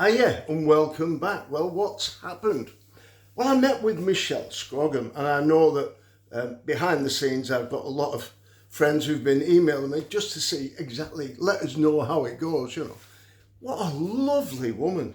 Hiya and welcome back. Well, what's happened? Well, I met with Michelle Scrogum, and I know that behind the scenes I've got a lot of friends who've been emailing me just to see exactly, let us know how it goes, you know. What a lovely woman.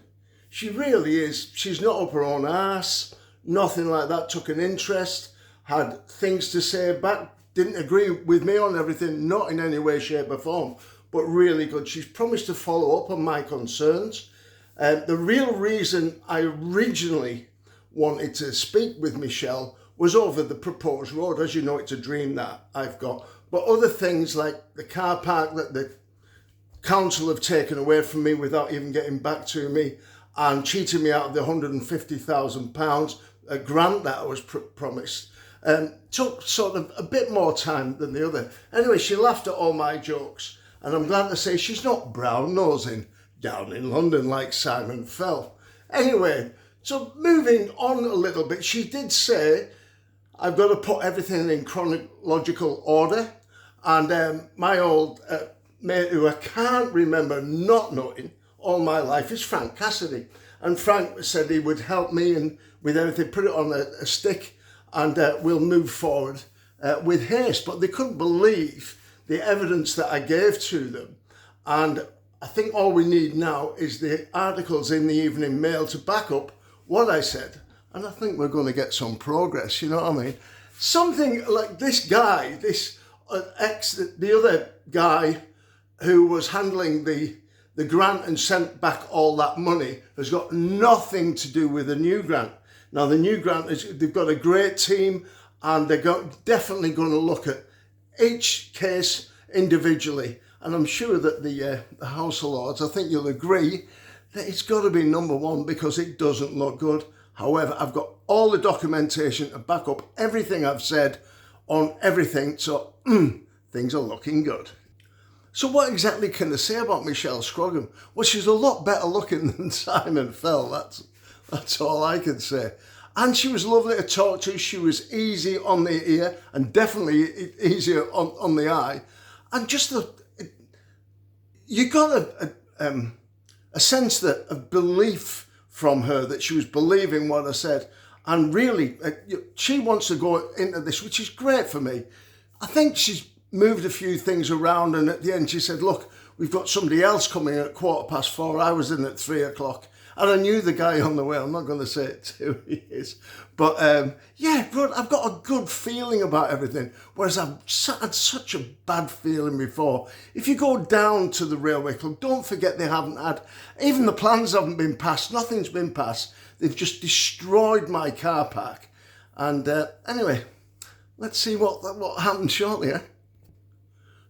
She really is. She's not up her own arse, nothing like that, took an interest, had things to say back, didn't agree with me on everything, not in any way, shape or form, but really good. She's promised to follow up on my concerns. The real reason I originally wanted to speak with Michelle was over the proposed road. As you know, it's a dream that I've got. But other things like the car park that the council have taken away from me without even getting back to me and cheating me out of the £150,000 grant that I was promised, took sort of a bit more time than the other. Anyway, she laughed at all my jokes, and I'm glad to say she's not brown-nosing down in London like Simon Fell. Anyway, so moving on a little bit, she did say I've got to put everything in chronological order, and my old mate who I can't remember not knowing all my life is Frank Cassidy, and Frank said he would help me and with everything, put it on a stick, and we'll move forward with haste. But they couldn't believe the evidence that I gave to them, and I think all we need now is the articles in the Evening Mail to back up what I said. And I think we're going to get some progress, you know what I mean? Something like this guy, the other guy who was handling the grant and sent back all that money has got nothing to do with the new grant. Now, the new grant, they've got a great team, and they're definitely going to look at each case individually. And I'm sure that the House of Lords, I think you'll agree, that it's got to be number one because it doesn't look good. However, I've got all the documentation to back up everything I've said on everything, so things are looking good. So what exactly can I say about Michelle Scrogum? Well, she's a lot better looking than Simon Fell, that's all I can say. And she was lovely to talk to. She was easy on the ear and definitely easier on the eye. And just you got a sense of belief from her, that she was believing what I said. And really, she wants to go into this, which is great for me. I think she's moved a few things around, and at the end she said, look, we've got somebody else coming at 4:15. I was in at 3 o'clock. And I knew the guy on the way. I'm not going to say it who he is. But yeah, good. I've got a good feeling about everything. Whereas I've had such a bad feeling before. If you go down to the railway club, don't forget they haven't had, even the plans haven't been passed. Nothing's been passed. They've just destroyed my car park. And anyway, let's see what happens shortly.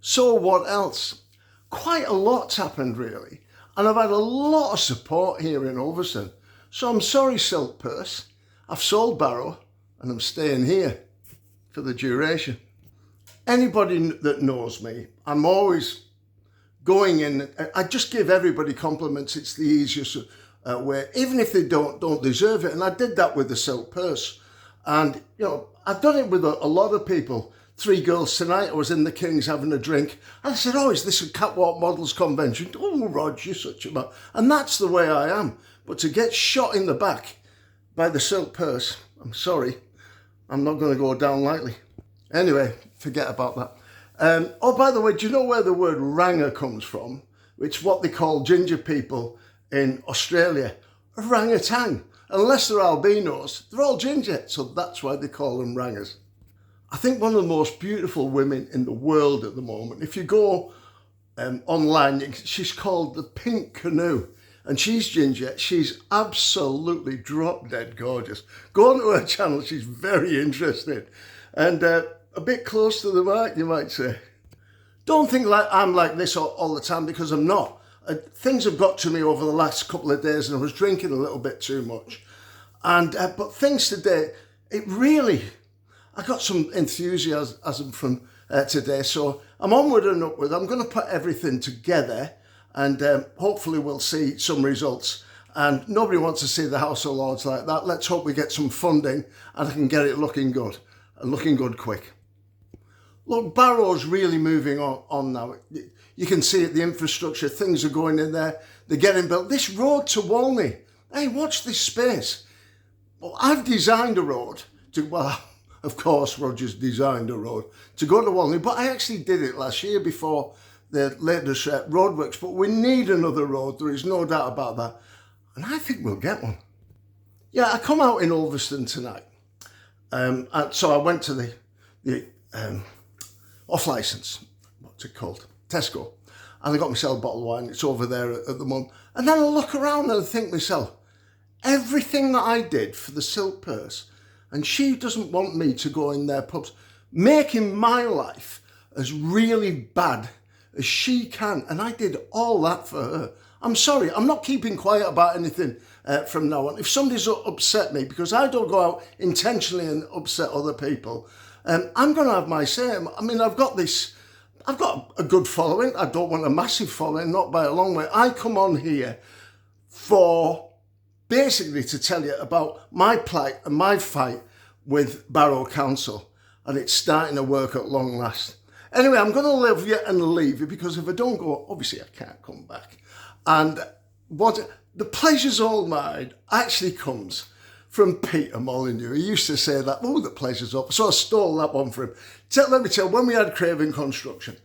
So what else? Quite a lot's happened, really. And I've had a lot of support here in Ulverston. So I'm sorry, Silk Purse. I've sold Barrow and I'm staying here for the duration. Anybody that knows me, I'm always going in. I just give everybody compliments. It's the easiest way, even if they don't deserve it. And I did that with the Silk Purse. And, you know, I've done it with a lot of people. 3 girls tonight, I was in the King's having a drink. And I said, oh, is this a Catwalk Models Convention? Oh, Rog, you're such a man. And that's the way I am. But to get shot in the back by the Silk Purse, I'm sorry, I'm not going to go down lightly. Anyway, forget about that. Oh, by the way, do you know where the word ranger comes from? Which what they call ginger people in Australia. Orangutan. Unless they're albinos, they're all ginger. So that's why they call them rangers. I think one of the most beautiful women in the world at the moment, if you go online, she's called the Pink Canoe, and she's ginger. She's absolutely drop dead gorgeous. Go onto her channel, she's very interesting, and a bit close to the mark, you might say. Don't think like I'm like this all the time, because I'm not. Things have got to me over the last couple of days, and I was drinking a little bit too much. And but things today, it really, I got some enthusiasm from today, so I'm onward and upward. I'm going to put everything together, and hopefully we'll see some results. And nobody wants to see the House of Lords like that. Let's hope we get some funding and I can get it looking good, and looking good quick. Look, Barrow's really moving on now. You can see it, the infrastructure, things are going in there. they're getting built. This road to Walney, hey, watch this space. Well, I've designed a road to, well, of course, Roger's designed a road to go to Walney, but I actually did it last year before the latest roadworks. But we need another road, there is no doubt about that. And I think we'll get one. Yeah, I come out in Ulverston tonight. And so I went to the off-licence, what's it called? Tesco. And I got myself a bottle of wine, it's over there at the moment. And then I look around and I think to myself, everything that I did for the silk purse, and she doesn't want me to go in their pubs, making my life as really bad as she can. And I did all that for her. I'm sorry, I'm not keeping quiet about anything from now on. If somebody's upset me, because I don't go out intentionally and upset other people, I'm going to have my say. I mean, I've got a good following. I don't want a massive following, not by a long way. I come on here for basically to tell you about my plight and my fight with Barrow Council, and it's starting to work at long last. Anyway, I'm going to live you and leave you, because if I don't go, obviously I can't come back. And what the pleasure's all mine actually comes from Peter Molyneux. He used to say that, oh, the pleasure's up. So I stole that one from him. Let me tell you, when we had Craven Construction,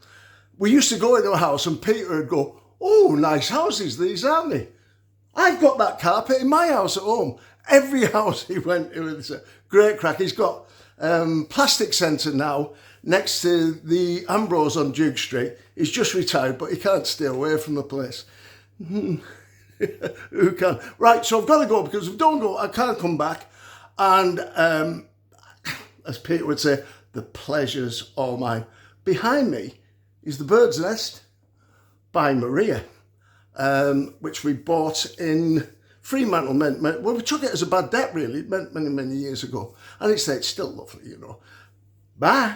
we used to go into a house and Peter would go, oh, nice houses these, aren't they? I've got that carpet in my house at home. Every house he went to, it's a great crack. He's got Plastic Centre now next to the Ambrose on Duke Street. He's just retired, but he can't stay away from the place. Who can? Right, so I've got to go, because if I don't go, I can't come back. And as Peter would say, the pleasure's all mine. Behind me is The Bird's Nest by Maria, which we bought in Fremantle. Well, we took it as a bad debt, really, many, many years ago. And it's still lovely, you know. Bye.